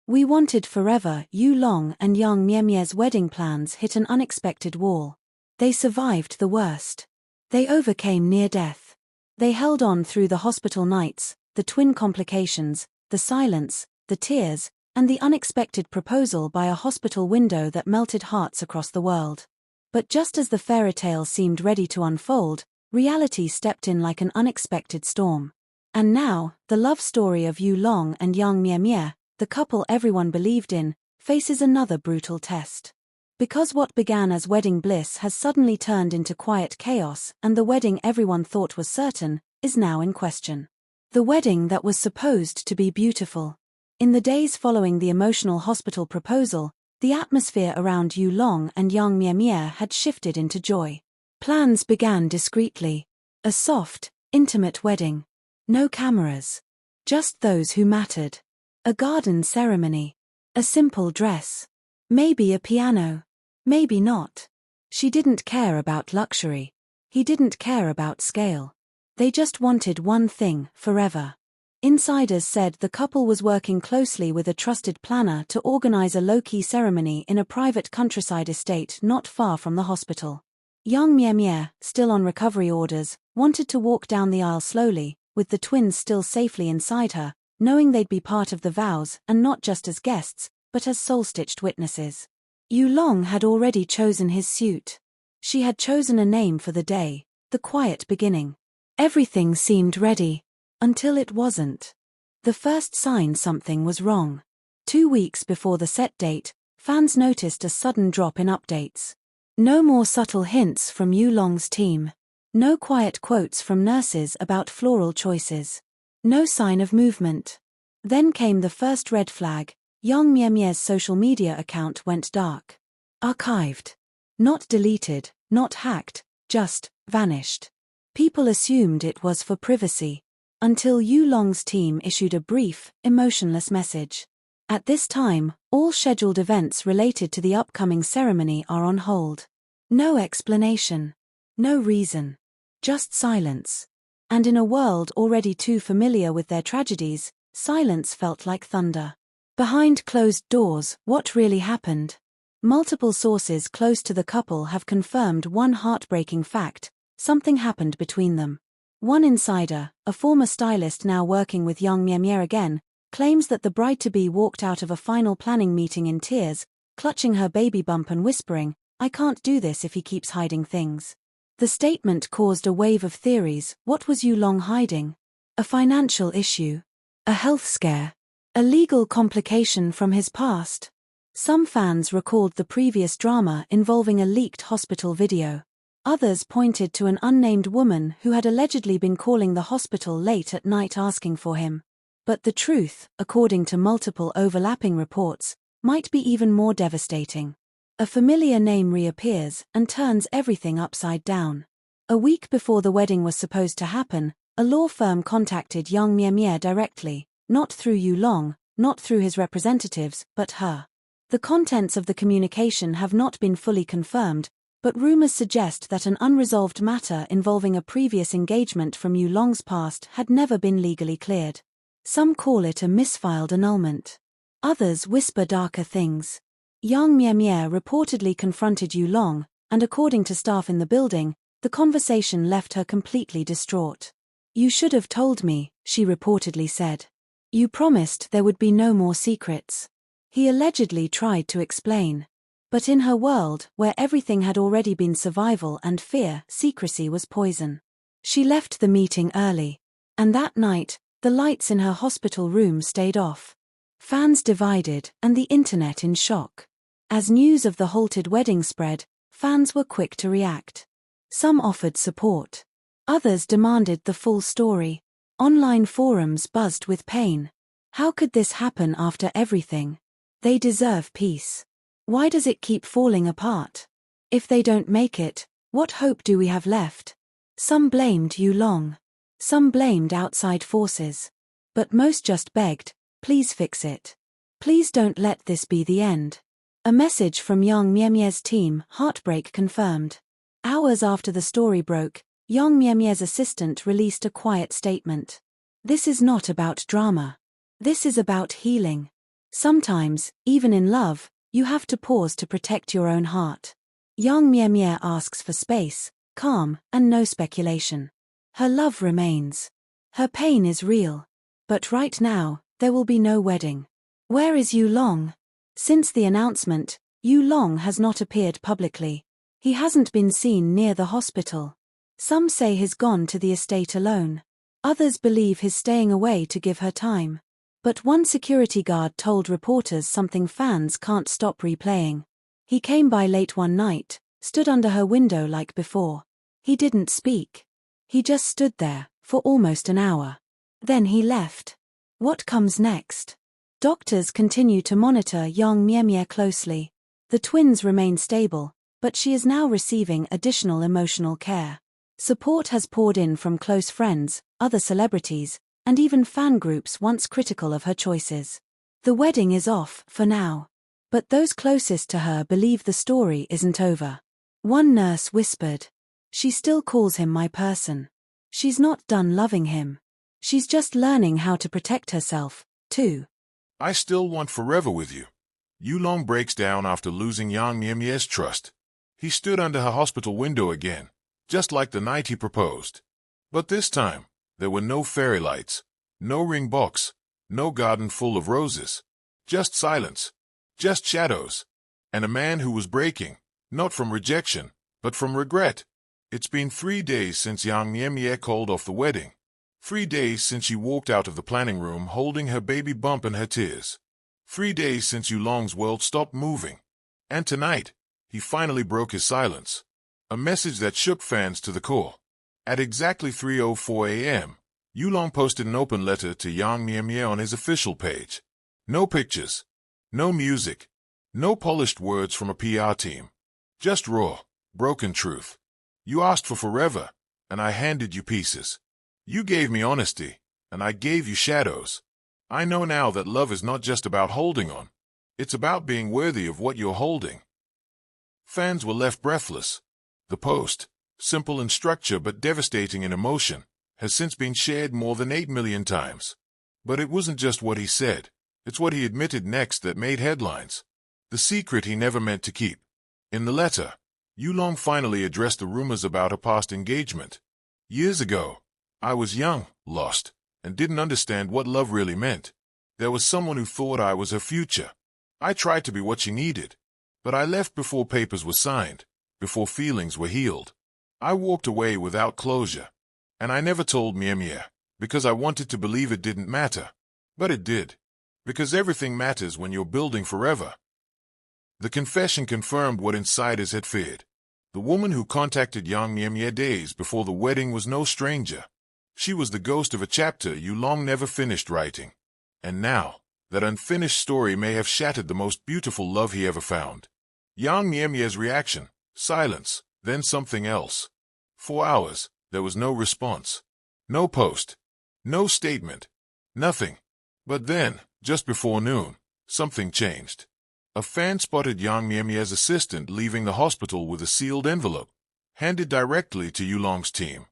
We wanted forever. Yu Long and young Mie Mie's wedding plans hit an unexpected wall. They survived the worst. They overcame near death. They held on through the hospital nights, the twin complications, the silence, the tears, and the unexpected proposal by a hospital window that melted hearts across the world. But just as the fairy tale seemed ready to unfold, reality stepped in like an unexpected storm. And now, the love story of Yu Long and young Mie Mie, the couple everyone believed in, faces another brutal test. Because what began as wedding bliss has suddenly turned into quiet chaos, and the wedding everyone thought was certain, is now in question. The wedding that was supposed to be beautiful. In the days following the emotional hospital proposal, the atmosphere around Yu Long and young Mie Mie had shifted into joy. Plans began discreetly. A soft, intimate wedding. No cameras. Just those who mattered. A garden ceremony. A simple dress. Maybe a piano. Maybe not. She didn't care about luxury. He didn't care about scale. They just wanted one thing, forever. Insiders said the couple was working closely with a trusted planner to organize a low-key ceremony in a private countryside estate not far from the hospital. Young Mie Mie, still on recovery orders, wanted to walk down the aisle slowly, with the twins still safely inside her, knowing they'd be part of the vows and not just as guests, but as soul-stitched witnesses. Yu Long had already chosen his suit. She had chosen a name for the day, the quiet beginning. Everything seemed ready. Until it wasn't. The first sign something was wrong. 2 weeks before the set date, fans noticed a sudden drop in updates. No more subtle hints from Yu Long's team. No quiet quotes from nurses about floral choices. No sign of movement. Then came the first red flag. Young Mie Mie's social media account went dark. Archived. Not deleted, not hacked, just vanished. People assumed it was for privacy. Until Yu Long's team issued a brief, emotionless message. At this time, all scheduled events related to the upcoming ceremony are on hold. No explanation. No reason. Just silence. And in a world already too familiar with their tragedies, silence felt like thunder. Behind closed doors, what really happened? Multiple sources close to the couple have confirmed one heartbreaking fact: something happened between them. One insider, a former stylist now working with young Mie Mie again, claims that the bride-to-be walked out of a final planning meeting in tears, clutching her baby bump and whispering, "I can't do this if he keeps hiding things." The statement caused a wave of theories. What was Yu Long hiding? A financial issue? A health scare? A legal complication from his past? Some fans recalled the previous drama involving a leaked hospital video. Others pointed to an unnamed woman who had allegedly been calling the hospital late at night asking for him. But the truth, according to multiple overlapping reports, might be even more devastating. A familiar name reappears and turns everything upside down. A week before the wedding was supposed to happen, a law firm contacted young Mie Mie directly, not through Yu Long, not through his representatives, but her. The contents of the communication have not been fully confirmed, but rumors suggest that an unresolved matter involving a previous engagement from Yu Long's past had never been legally cleared. Some call it a misfiled annulment. Others whisper darker things. Young Mie Mie reportedly confronted Yu Long, and according to staff in the building, the conversation left her completely distraught. "You should have told me," she reportedly said. "You promised there would be no more secrets." He allegedly tried to explain. But in her world, where everything had already been survival and fear, secrecy was poison. She left the meeting early. And that night, the lights in her hospital room stayed off. Fans divided, and the internet in shock. As news of the halted wedding spread, fans were quick to react. Some offered support. Others demanded the full story. Online forums buzzed with pain. How could this happen after everything? They deserve peace. Why does it keep falling apart? If they don't make it, what hope do we have left? Some blamed Yu Long. Some blamed outside forces. But most just begged, please fix it. Please don't let this be the end. A message from young Mie Mie's team, heartbreak confirmed. Hours after the story broke, young Mie Mie's assistant released a quiet statement. "This is not about drama. This is about healing. Sometimes, even in love, you have to pause to protect your own heart. Young Mie Mie asks for space, calm, and no speculation. Her love remains. Her pain is real. But right now, there will be no wedding. Where is Yu Long? Since the announcement, Yu Long has not appeared publicly. He hasn't been seen near the hospital. Some say he's gone to the estate alone. Others believe he's staying away to give her time. But one security guard told reporters something fans can't stop replaying. He came by late one night, stood under her window like before. He didn't speak. He just stood there, for almost an hour. Then he left. What comes next? Doctors continue to monitor young Mie Mie closely. The twins remain stable, but she is now receiving additional emotional care. Support has poured in from close friends, other celebrities, and even fan groups once critical of her choices. The wedding is off, for now. But those closest to her believe the story isn't over. One nurse whispered. She still calls him my person. She's not done loving him. She's just learning how to protect herself, too. I still want forever with you. Yu Long breaks down after losing Yang Mie Mie's trust. He stood under her hospital window again, just like the night he proposed. But this time, there were no fairy lights, no ring box, no garden full of roses. Just silence, just shadows, and a man who was breaking, not from rejection, but from regret. It's been 3 days since Yang Mie Mie called off the wedding. 3 days since she walked out of the planning room holding her baby bump in her tears. 3 days since Yu Long's world stopped moving. And tonight, he finally broke his silence. A message that shook fans to the core. At exactly 3:04 a.m., Yu Long posted an open letter to Yang Mie Mie on his official page. No pictures, no music, no polished words from a PR team. Just raw, broken truth. You asked for forever, and I handed you pieces. You gave me honesty, and I gave you shadows. I know now that love is not just about holding on. It's about being worthy of what you're holding. Fans were left breathless. The post, simple in structure but devastating in emotion, has since been shared more than 8 million times. But it wasn't just what he said. It's what he admitted next that made headlines. The secret he never meant to keep. In the letter, Yu Long finally addressed the rumors about her past engagement. Years ago, I was young, lost, and didn't understand what love really meant. There was someone who thought I was her future. I tried to be what she needed. But I left before papers were signed, before feelings were healed. I walked away without closure. And I never told Mie Mie, because I wanted to believe it didn't matter. But it did. Because everything matters when you're building forever. The confession confirmed what insiders had feared. The woman who contacted Yang Mie Mie days before the wedding was no stranger. She was the ghost of a chapter Yu Long never finished writing. And now, that unfinished story may have shattered the most beautiful love he ever found. Yang Mie Mie's reaction, silence, then something else. 4 hours, there was no response. No post. No statement. Nothing. But then, just before noon, something changed. A fan spotted Yang Mie Mie's assistant leaving the hospital with a sealed envelope, handed directly to Yu Long's team.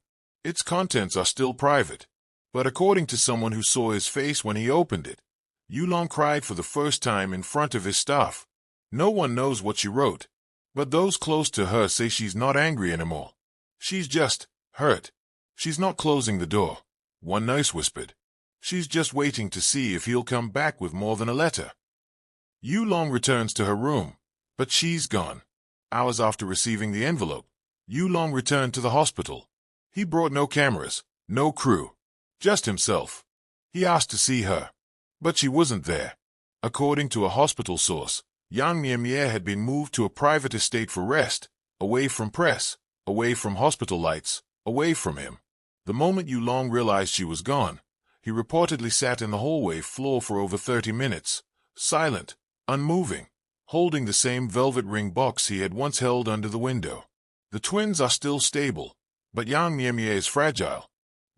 Its contents are still private, but according to someone who saw his face when he opened it, Yu Long cried for the first time in front of his staff. No one knows what she wrote, but those close to her say she's not angry anymore. She's just hurt. She's not closing the door, one nurse whispered. She's just waiting to see if he'll come back with more than a letter. Yu Long returns to her room, but she's gone. Hours after receiving the envelope, Yu Long returned to the hospital. He brought no cameras, no crew, just himself. He asked to see her, but she wasn't there. According to a hospital source, Yang Mie Mie had been moved to a private estate for rest, away from press, away from hospital lights, away from him. The moment Yu Long realized she was gone, he reportedly sat in the hallway floor for over 30 minutes, silent, unmoving, holding the same velvet ring box he had once held under the window. The twins are still stable, but Yang Mie Mie is fragile.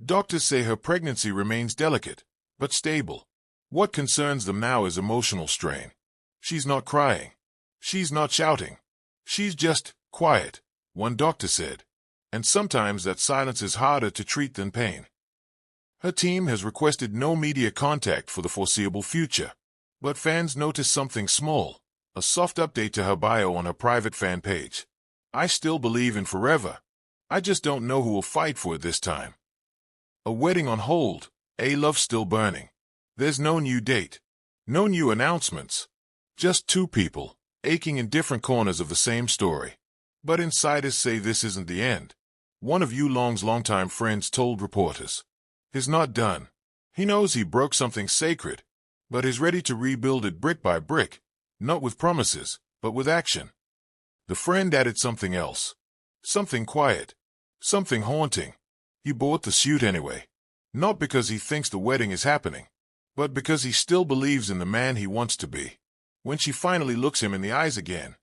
Doctors say her pregnancy remains delicate, but stable. What concerns them now is emotional strain. She's not crying. She's not shouting. She's just quiet, one doctor said. And sometimes that silence is harder to treat than pain. Her team has requested no media contact for the foreseeable future. But fans noticed something small, a soft update to her bio on her private fan page. I still believe in forever. I just don't know who will fight for it this time. A wedding on hold, a love still burning. There's no new date, no new announcements. Just two people, aching in different corners of the same story. But insiders say this isn't the end. One of Yulong's longtime friends told reporters. He's not done. He knows he broke something sacred, but is ready to rebuild it brick by brick, not with promises, but with action. The friend added something else. Something quiet. Something haunting. He bought the suit anyway. Not because he thinks the wedding is happening, but because he still believes in the man he wants to be. When she finally looks him in the eyes again,